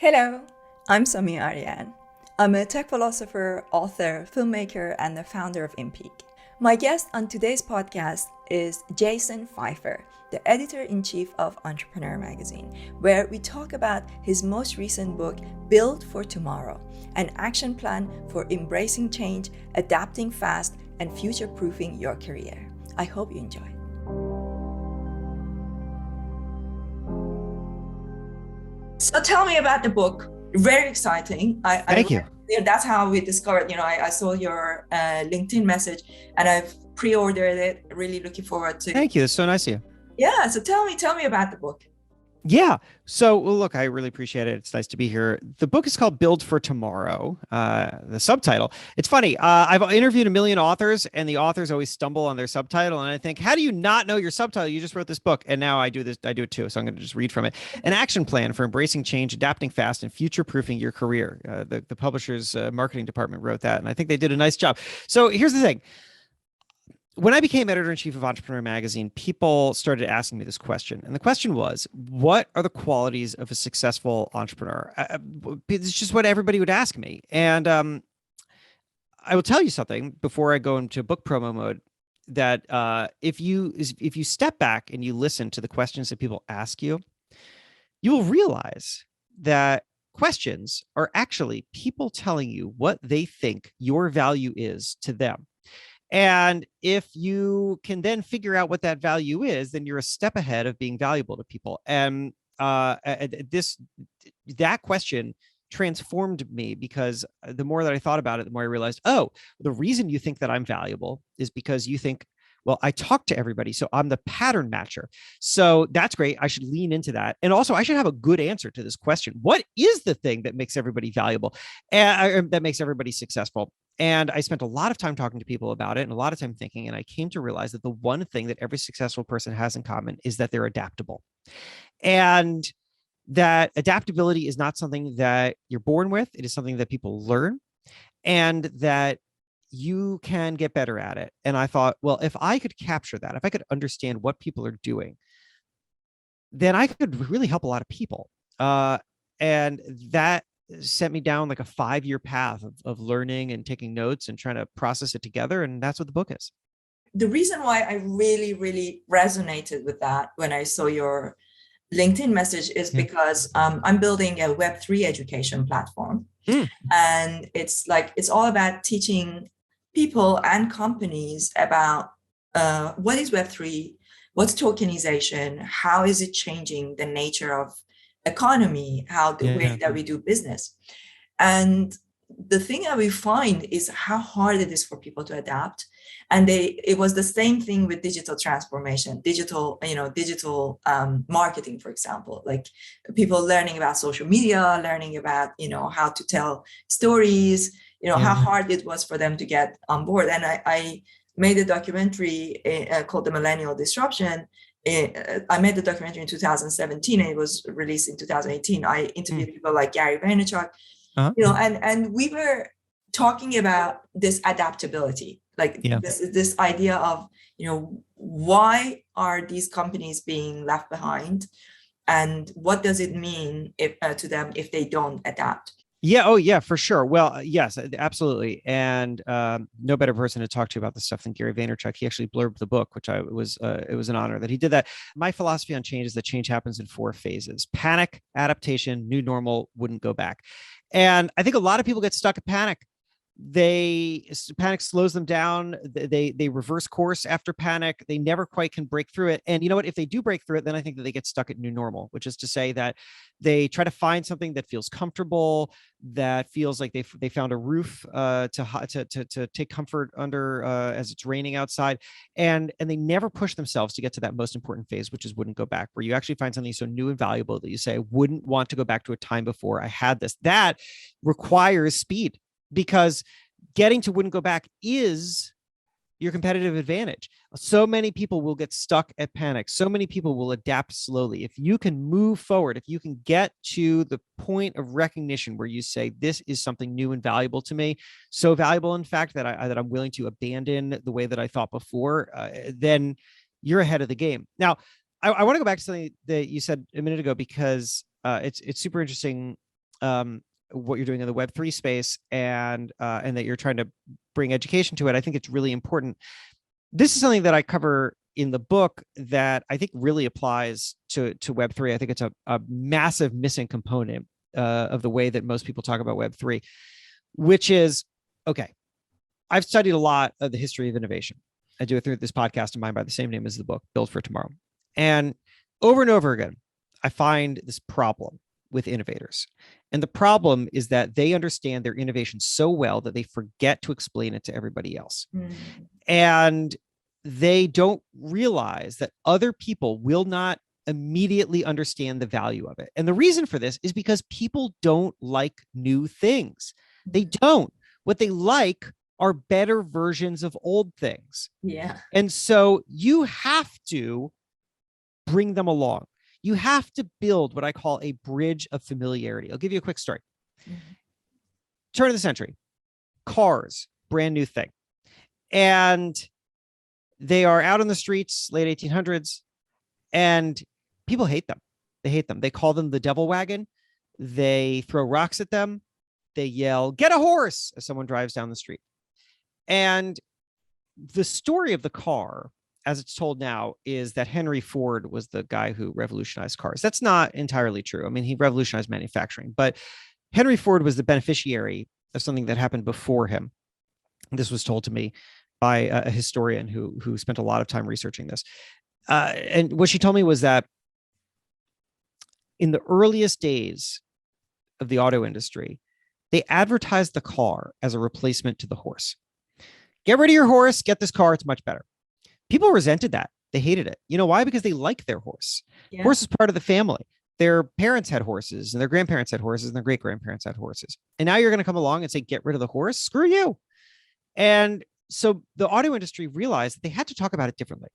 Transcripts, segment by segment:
Hello, I'm Somi Arian. I'm a tech philosopher, author, filmmaker, and the founder of Impeak. My guest on today's podcast is Jason Feifer, the editor-in-chief of Entrepreneur magazine, where we talk about his most recent book, Build for Tomorrow, an action plan for embracing change, adapting fast, and future-proofing your career. I hope you enjoy. So tell me about the book. Very exciting. Thank you. That's how we discovered. I saw your LinkedIn message, and I've pre-ordered it. Really looking forward to. Thank you. That's so nice of you. Yeah. So tell me about the book. Yeah. So, well, look, I really appreciate it. It's nice to be here. The book is called Build for Tomorrow. The subtitle. It's funny. I've interviewed a million authors, and the authors always stumble on their subtitle. And I think, how do you not know your subtitle? You just wrote this book, and now I do this. I do it too. So I'm going to just read from it. An action plan for embracing change, adapting fast, and future-proofing your career. The publisher's marketing department wrote that, and I think they did a nice job. So here's the thing. When I became editor-in-chief of Entrepreneur magazine, people started asking me this question. And the question was, what are the qualities of a successful entrepreneur? It's just what everybody would ask me. And I will tell you something before I go into book promo mode, that if you step back and you listen to the questions that people ask you, you will realize that questions are actually people telling you what they think your value is to them. And if you can then figure out what that value is, then you're a step ahead of being valuable to people. And that question transformed me, because the more that I thought about it, the more I realized, oh, the reason you think that I'm valuable is because you think, well, I talk to everybody, so I'm the pattern matcher. So that's great. I should lean into that. And also, I should have a good answer to this question. What is the thing that makes everybody valuable and that makes everybody successful? And I spent a lot of time talking to people about it and a lot of time thinking, and I came to realize that the one thing that every successful person has in common is that they're adaptable. And that adaptability is not something that you're born with. It is something that people learn, and that you can get better at it. And I thought, well, if I could capture that, if I could understand what people are doing, then I could really help a lot of people. And that sent me down like a 5-year path of learning and taking notes and trying to process it together. And that's what the book is. The reason why I really, really resonated with that when I saw your LinkedIn message is because I'm building a Web3 education platform. And it's all about teaching people and companies about what is Web3, what's tokenization, how is it changing the nature of economy, how the way that we do business. And the thing that we find is how hard it is for people to adapt. And it was the same thing with digital transformation, digital marketing, for example, like people learning about social media, learning about, how to tell stories, how hard it was for them to get on board. And I made a documentary called The Millennial Disruption. I made the documentary in 2017 and it was released in 2018. I interviewed people like Gary Vaynerchuk, and we were talking about this adaptability, this idea of, why are these companies being left behind, and what does it mean to them if they don't adapt? Yeah. Oh, yeah, for sure. Well, yes, absolutely. And no better person to talk to about this stuff than Gary Vaynerchuk. He actually blurbed the book, which it was an honor that he did that. My philosophy on change is that change happens in 4 phases: panic, adaptation, new normal, wouldn't go back. And I think a lot of people get stuck at panic. Panic slows them down. They reverse course after panic. They never quite can break through it. And you know what? If they do break through it, then I think that they get stuck at new normal, which is to say that they try to find something that feels comfortable, that feels like they found a roof to take comfort under as it's raining outside, and they never push themselves to get to that most important phase, which is wouldn't go back, where you actually find something so new and valuable that you say, I wouldn't want to go back to a time before I had this. That requires speed, because getting to wouldn't go back is your competitive advantage. So many people will get stuck at panic. So many people will adapt slowly. If you can move forward, if you can get to the point of recognition where you say, this is something new and valuable to me, so valuable, in fact, that I'm willing to abandon the way that I thought before, then you're ahead of the game. Now, I want to go back to something that you said a minute ago, because it's super interesting what you're doing in the Web3 space and that you're trying to bring education to it. I think it's really important. This is something that I cover in the book that I think really applies to Web3. I think it's a massive missing component of the way that most people talk about Web3, which is, okay, I've studied a lot of the history of innovation. I do it through this podcast of mine by the same name as the book, Build for Tomorrow. And over again, I find this problem with innovators. And the problem is that they understand their innovation so well that they forget to explain it to everybody else. And they don't realize that other people will not immediately understand the value of it. And the reason for this is because people don't like new things. They don't. What they like are better versions of old things. Yeah. And so you have to bring them along. You have to build what I call a bridge of familiarity. I'll give you a quick story. Turn of the century, cars, brand new thing. And they are out on the streets, late 1800s, and people hate them. They hate them. They call them the devil wagon. They throw rocks at them. They yell, "Get a horse," as someone drives down the street. And the story of the car, as it's told now, is that Henry Ford was the guy who revolutionized cars. That's not entirely true. I mean, he revolutionized manufacturing, but Henry Ford was the beneficiary of something that happened before him. This was told to me by a historian who spent a lot of time researching this. And what she told me was that in the earliest days of the auto industry, they advertised the car as a replacement to the horse. Get rid of your horse, get this car, it's much better. People resented that. They hated it. You know why? Because they liked their horse. Yeah. Horse is part of the family. Their parents had horses and their grandparents had horses and their great-grandparents had horses. And now you're going to come along and say, get rid of the horse? Screw you. And so the auto industry realized that they had to talk about it differently.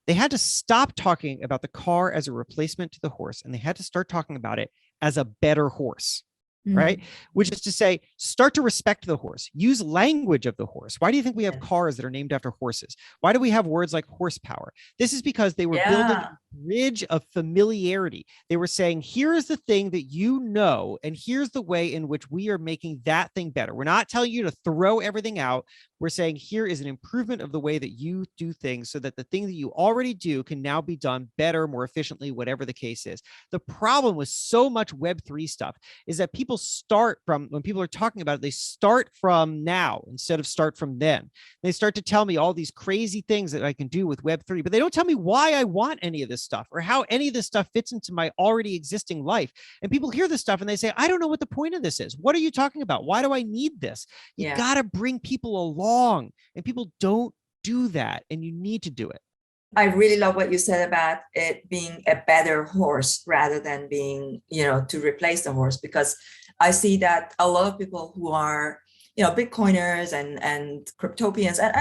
They had to stop talking about the car as a replacement to the horse, and they had to start talking about it as a better horse. Right? Which is to say, start to respect the horse, use language of the horse. Why do you think we have cars that are named after horses? Why do we have words like horsepower? This is because they were building a bridge of familiarity. They were saying, here is the thing that you know, and here's the way in which we are making that thing better. We're not telling you to throw everything out. We're saying here is an improvement of the way that you do things so that the thing that you already do can now be done better, more efficiently, whatever the case is. The problem with so much Web3 stuff is that people start from, when people are talking about it, they start from now instead of start from then. They start to tell me all these crazy things that I can do with Web3, but they don't tell me why I want any of this stuff or how any of this stuff fits into my already existing life. And people hear this stuff and they say, I don't know what the point of this is. What are you talking about? Why do I need this? You got to bring people along, and people don't do that, and you need to do it. I really love what you said about it being a better horse rather than being, to replace the horse, because I see that a lot of people who are, Bitcoiners and cryptopians, and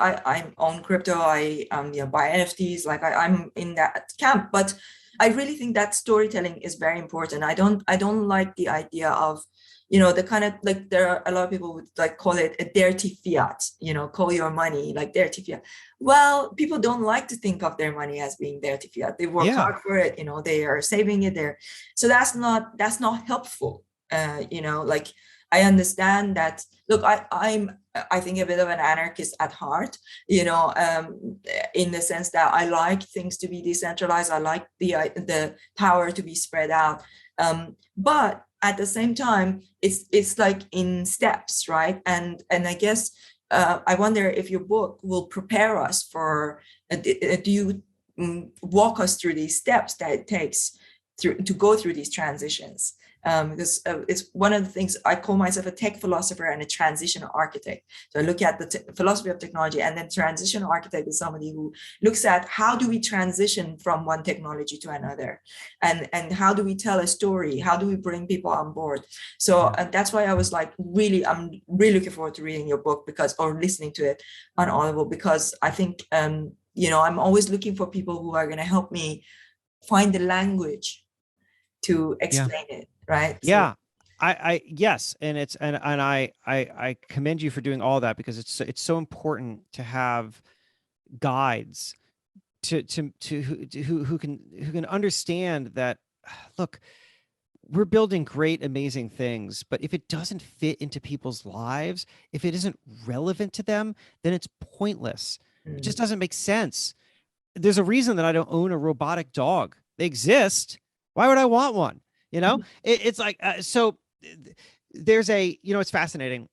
I own crypto, I buy NFTs, like I'm in that camp, but I really think that storytelling is very important. I don't like the idea of, the kind of, like, there are a lot of people would like call it a dirty fiat, call your money like dirty fiat. Well, people don't like to think of their money as being dirty fiat. They work hard for it, they are saving it there. So that's not helpful. Like, I understand that. Look, I think a bit of an anarchist at heart, in the sense that I like things to be decentralized. I like the power to be spread out. But at the same time, it's like in steps, right? And I guess I wonder if your book will prepare us for. Do you walk us through these steps that it takes to go through these transitions? Because it's one of the things. I call myself a tech philosopher and a transition architect. So I look at the philosophy of technology, and then transition architect is somebody who looks at how do we transition from one technology to another, and how do we tell a story? How do we bring people on board? So and that's why I was like, I'm really looking forward to reading your book, or listening to it on Audible, because I think, I'm always looking for people who are going to help me find the language to explain it. Right. Yeah. I yes. And I commend you for doing all that, because it's so important to have guides who can understand that. Look, we're building great, amazing things, but if it doesn't fit into people's lives, if it isn't relevant to them, then it's pointless. It just doesn't make sense. There's a reason that I don't own a robotic dog. They exist. Why would I want one? You know, it's like, so there's a, you know, it's fascinating.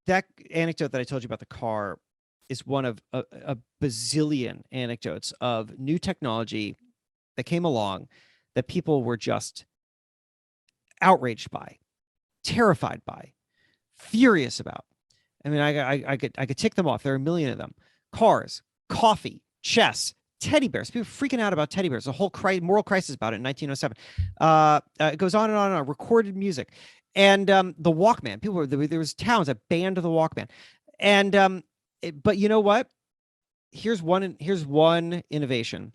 That anecdote that I told you about the car is one of a bazillion anecdotes of new technology that came along that people were just outraged by, terrified by, furious about. I mean, I could tick them off. There are a million of them. Cars, coffee, chess, teddy bears. People freaking out about teddy bears. A whole moral crisis about it in 1907. It goes on and on and on. Recorded music, and the Walkman. There was towns that banned the Walkman, and but you know what? Here's one innovation.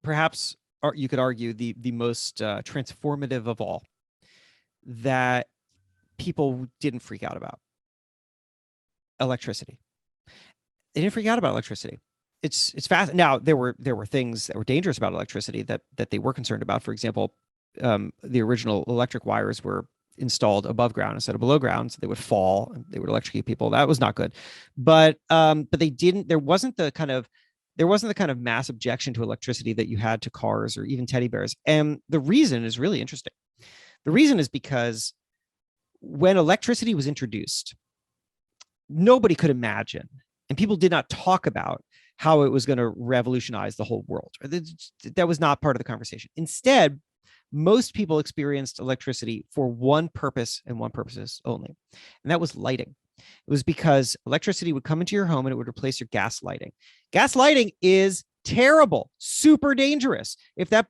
Perhaps, or you could argue the most transformative of all, that people didn't freak out about: electricity. They didn't freak out about electricity. It's fast. Now there were things that were dangerous about electricity that they were concerned about. For example, the original electric wires were installed above ground instead of below ground, so they would fall and they would electrocute people. That was not good. But they didn't. There wasn't the kind of mass objection to electricity that you had to cars or even teddy bears. And the reason is really interesting. The reason is because when electricity was introduced, nobody could imagine, and people did not talk about how it was going to revolutionize the whole world. That was not part of the conversation. Instead, most people experienced electricity for one purpose and one purpose only, and that was lighting. It was because electricity would come into your home and it would replace your gas lighting. Gas lighting is terrible, super dangerous. If that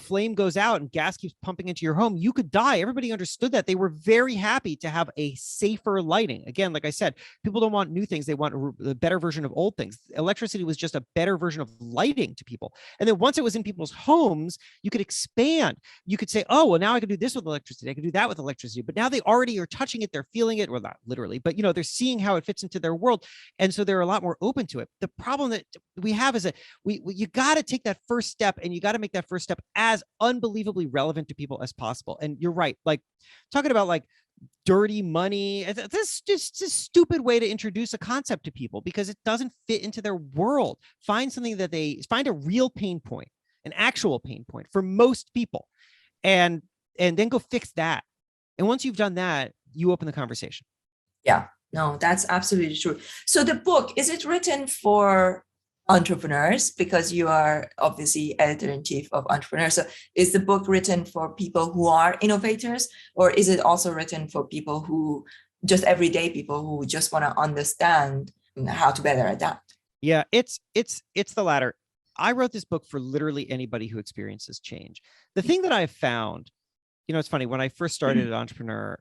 flame goes out and gas keeps pumping into your home, you could die. Everybody understood that. They were very happy to have a safer lighting. Again, like I said, people don't want new things. They want a better version of old things. Electricity was just a better version of lighting to people. And then once it was in people's homes, you could expand. You could say, oh, well, now I can do this with electricity. I can do that with electricity. But now they already are touching it. They're feeling it. Well, not literally, but they're seeing how it fits into their world. And so they're a lot more open to it. The problem that we have is that you got to take that first step, and you got to make that first step as unbelievably relevant to people as possible. And you're right, like talking about like dirty money, this is just a stupid way to introduce a concept to people because it doesn't fit into their world. Find something that find a real pain point, an actual pain point for most people, and then go fix that. And once you've done that, you open the conversation. Yeah, no, that's absolutely true. So the book, is it written for entrepreneurs, because you are obviously editor-in-chief of Entrepreneurs? So is the book written for people who are innovators, or is it also written for people who just everyday people who just want to understand how to better adapt? Yeah, it's the latter. I wrote this book for literally anybody who experiences change. The thing that I found, it's funny, when I first started at Entrepreneur,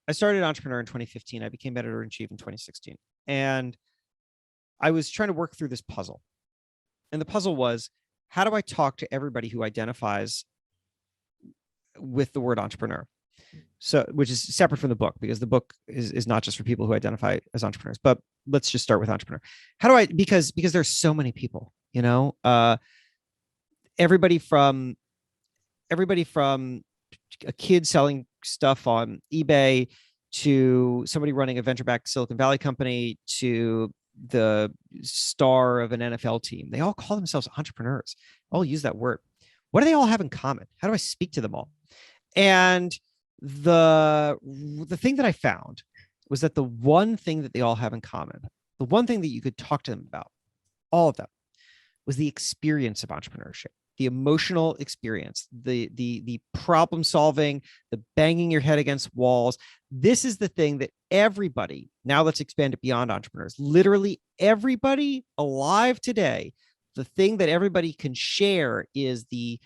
I started Entrepreneur in 2015. I became editor-in-chief in 2016. And I was trying to work through this puzzle. And the puzzle was, how do I talk to everybody who identifies with the word entrepreneur? So, which is separate from the book, because the book is not just for people who identify as entrepreneurs, but let's just start with entrepreneur. How do I, because there's so many people, everybody from a kid selling stuff on eBay to somebody running a venture-backed Silicon Valley company to the star of an NFL team. They all call themselves entrepreneurs. All use that word. What do they all have in common? How do I speak to them all? And the thing that I found was that the one thing that they all have in common, the one thing that you could talk to them about, all of them, was the experience of entrepreneurship, the emotional experience, the problem solving, the banging your head against walls. This is the thing that everybody, now let's expand it beyond entrepreneurs, literally everybody alive today, the thing that everybody can share is the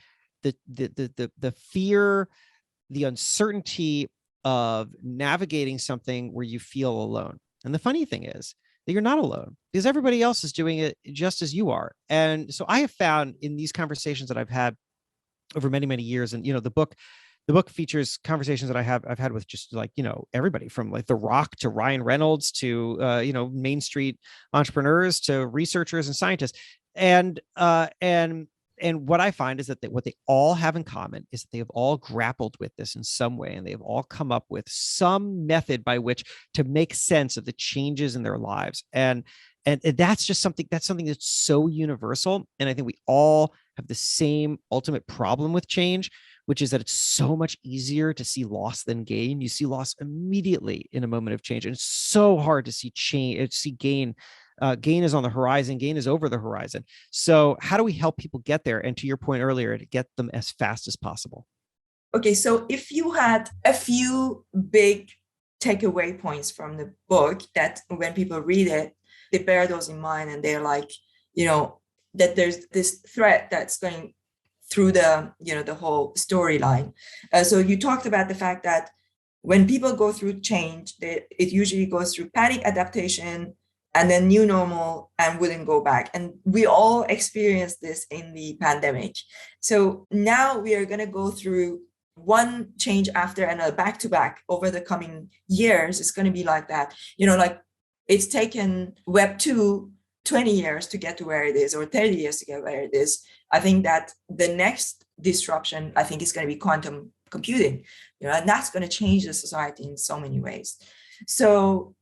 fear, the uncertainty of navigating something where you feel alone. And the funny thing is that you're not alone, because everybody else is doing it just as you are. And so I have found in these conversations that I've had over many, many years, and the book features conversations that I've had with just like, everybody from like The Rock to Ryan Reynolds to Main Street entrepreneurs to researchers and scientists. And what I find is that what they all have in common is that they have all grappled with this in some way, and they have all come up with some method by which to make sense of the changes in their lives. And that's just something that's so universal. And I think we all have the same ultimate problem with change, which is that it's so much easier to see loss than gain. You see loss immediately in a moment of change, and it's so hard to see gain. Gain is on the horizon. Gain is over the horizon. So how do we help people get there? And to your point earlier, to get them as fast as possible. Okay, so if you had a few big takeaway points from the book that when people read it, they bear those in mind, and they're like, that there's this thread that's going through the whole storyline. So you talked about the fact that when people go through change, it usually goes through panic adaptation and then new normal and wouldn't go back. And we all experienced this in the pandemic. So now we are going to go through one change after another, back to back, over the coming years. It's going to be like that. Like it's taken Web 2 20 years to get to where it is, or 30 years to get where it is. I think that the next disruption, I think, is going to be quantum computing, and that's going to change the society in so many ways. So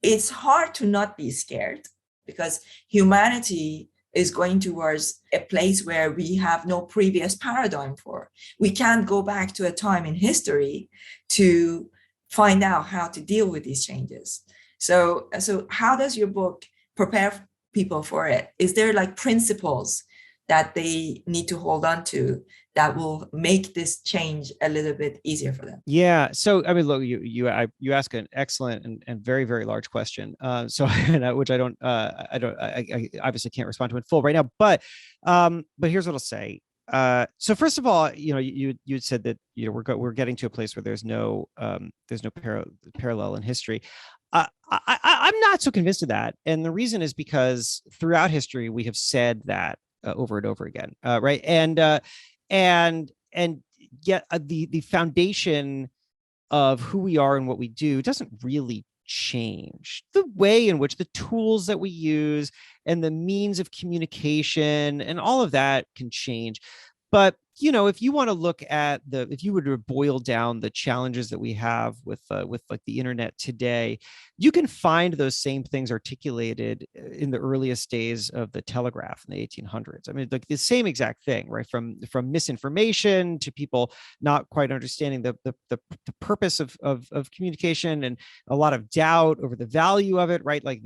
it's hard to not be scared, because humanity is going towards a place where we have no previous paradigm for. We can't go back to a time in history to find out how to deal with these changes. So how does your book prepare people for it? Is there like principles that they need to hold on to that will make this change a little bit easier for them? Yeah. So, I mean, look, you ask an excellent and very, very large question. Which I obviously can't respond to in full right now, but here's what I'll say. So first of all, you said that, we're getting to a place where there's no parallel in history. I'm not so convinced of that. And the reason is because throughout history, we have said that over and over again. Right. And yet the foundation of who we are and what we do doesn't really change. The way in which the tools that we use and the means of communication and all of that can change. But, if you want to look at if you were to boil down the challenges that we have with like the internet today, you can find those same things articulated in the earliest days of the telegraph in the 1800s. I mean, like the same exact thing, right? From misinformation to people not quite understanding the purpose of communication, and a lot of doubt over the value of it, right? Like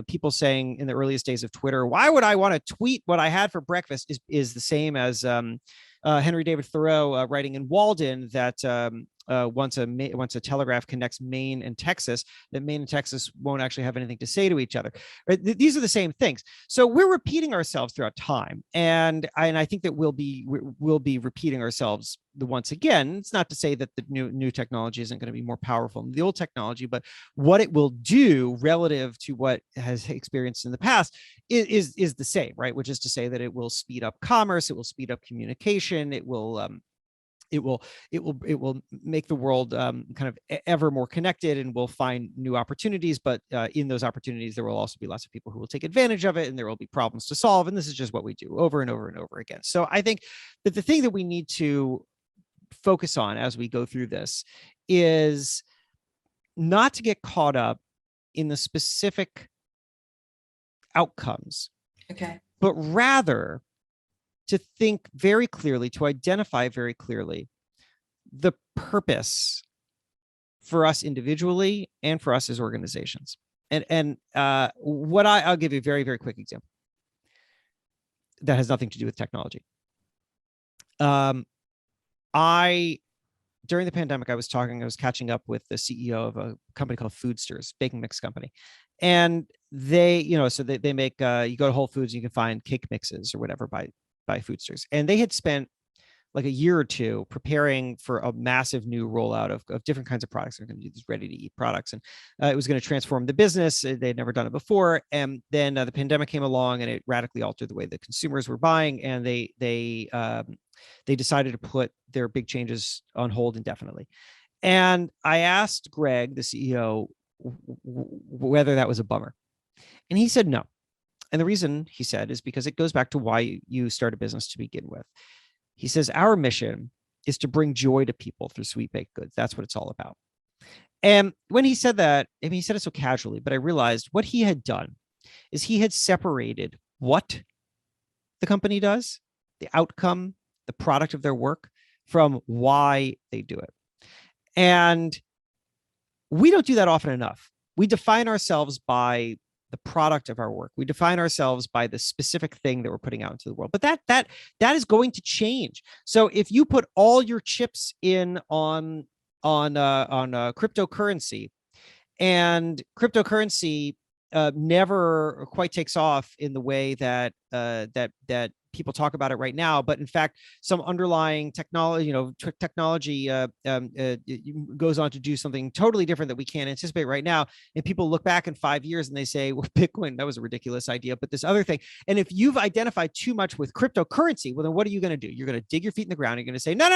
people saying in the earliest days of Twitter, why would I want to tweet what I had for breakfast, is the same as Henry David Thoreau writing in Walden that once a telegraph connects Maine and Texas, that Maine and Texas won't actually have anything to say to each other. Right? These are the same things. So we're repeating ourselves throughout time, and I think that we'll be repeating ourselves once again. It's not to say that the new technology isn't going to be more powerful than the old technology, but what it will do relative to what has experienced in the past is the same, right? Which is to say that it will speed up commerce, it will speed up communication, it will make the world kind of ever more connected, and we'll find new opportunities. But in those opportunities, there will also be lots of people who will take advantage of it, and there will be problems to solve. And this is just what we do over and over and over again. So I think that the thing that we need to focus on as we go through this is not to get caught up in the specific outcomes, okay, but rather to think very clearly, to identify very clearly the purpose for us individually and for us as organizations. And I'll give you a very, very quick example that has nothing to do with technology. During the pandemic, I was catching up with the CEO of a company called Foodsters, baking mix company. And they make, you go to Whole Foods, and you can find cake mixes or whatever by Foodsters. And they had spent like a year or two preparing for a massive new rollout of different kinds of products. They're going to do these ready to eat products. And it was going to transform the business. They'd never done it before. And then the pandemic came along, and it radically altered the way the consumers were buying. And they decided to put their big changes on hold indefinitely. And I asked Greg, the CEO, whether that was a bummer. And he said no. And the reason, he said, is because it goes back to why you start a business to begin with. He says, our mission is to bring joy to people through sweet baked goods. That's what it's all about. And when he said that, I mean, he said it so casually, but I realized what he had done is he had separated what the company does, the outcome, the product of their work, from why they do it. And we don't do that often enough. We define ourselves by the product of our work. We define ourselves by the specific thing that we're putting out into the world. But that is going to change. So if you put all your chips in on cryptocurrency, and cryptocurrency never quite takes off in the way that people talk about it right now, but in fact, some underlying technology, technology goes on to do something totally different that we can't anticipate right now. And people look back in 5 years and they say, well, Bitcoin, that was a ridiculous idea, but this other thing. And if you've identified too much with cryptocurrency, well, then what are you going to do? You're going to dig your feet in the ground. You're going to say, no.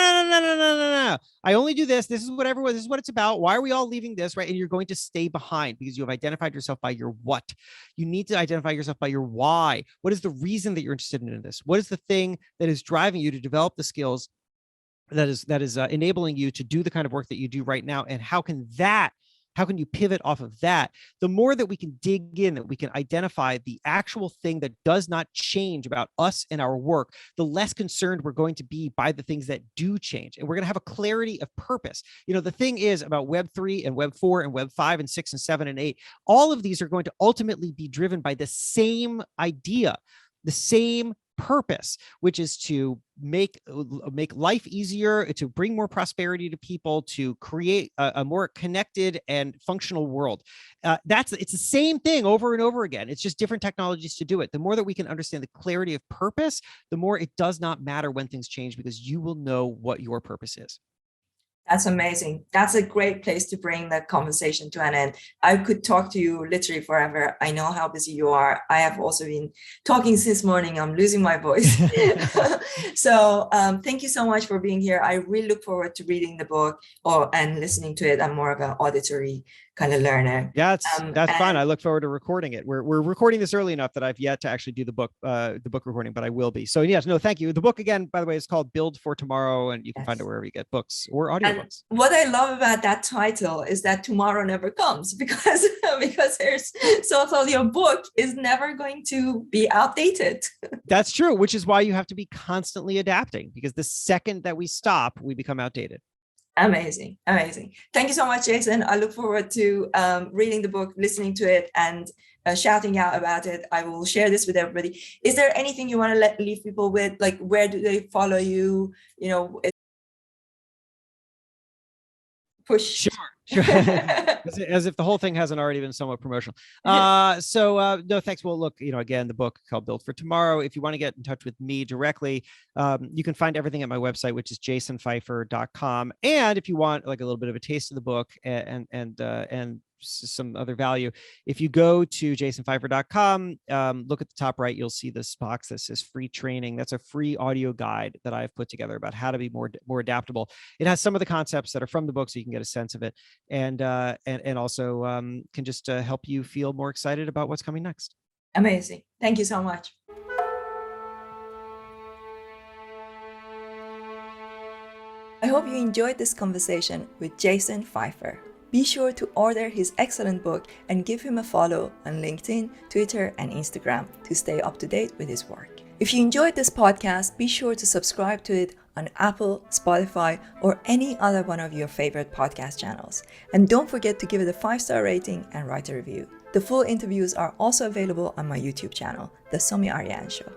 I only do this. This is this is what it's about. Why are we all leaving this? Right. And you're going to stay behind because you have identified yourself by your what. You need to identify yourself by your why. What is the reason that you're interested in this? What is the thing that is driving you to develop the skills that is enabling you to do the kind of work that you do right now? And how can you pivot off of that? The more that we can dig in, that we can identify the actual thing that does not change about us and our work, the less concerned we're going to be by the things that do change. And we're going to have a clarity of purpose. The thing is about Web 3 and Web 4 and Web 5 and 6 and 7 and 8, all of these are going to ultimately be driven by the same idea, the same purpose, which is to make life easier, to bring more prosperity to people, to create a more connected and functional world. It's the same thing over and over again. It's just different technologies to do it. The more that we can understand the clarity of purpose, the more it does not matter when things change, because you will know what your purpose is. That's amazing. That's a great place to bring the conversation to an end. I could talk to you literally forever. I know how busy you are. I have also been talking since morning. I'm losing my voice. So thank you so much for being here. I really look forward to reading the book and listening to it. I'm more of an auditory kind of learner. Yeah, that's fine. I look forward to recording it. We're recording this early enough that I've yet to actually do the book recording, but I will be. So yes, no, thank you. The book, again, by the way, is called Build for Tomorrow, and you can find it wherever you get books or audiobooks. And what I love about that title is that tomorrow never comes, because your book is never going to be outdated. That's true, which is why you have to be constantly adapting, because the second that we stop, we become outdated. Amazing. Thank you so much, Jason. I look forward to reading the book, listening to it, and shouting out about it. I will share this with everybody. Is there anything you want to leave people with? Like, where do they follow you? Push. Sure. As if the whole thing hasn't already been somewhat promotional. No, thanks. Well, look, again, the book called Build for Tomorrow. If you want to get in touch with me directly, you can find everything at my website, which is jasonfeifer.com. And if you want like a little bit of a taste of the book and some other value, if you go to jasonfeifer.com, look at the top right, you'll see this box that says free training. That's a free audio guide that I've put together about how to be more adaptable. It has some of the concepts that are from the book, so you can get a sense of it, and also can just help you feel more excited about what's coming next. Amazing. Thank you so much. I hope you enjoyed this conversation with Jason Feifer. Be sure to order his excellent book and give him a follow on LinkedIn, Twitter, and Instagram to stay up to date with his work. If you enjoyed this podcast, be sure to subscribe to it on Apple, Spotify, or any other one of your favorite podcast channels. And don't forget to give it a 5-star rating and write a review. The full interviews are also available on my YouTube channel, The Somi Arian Show.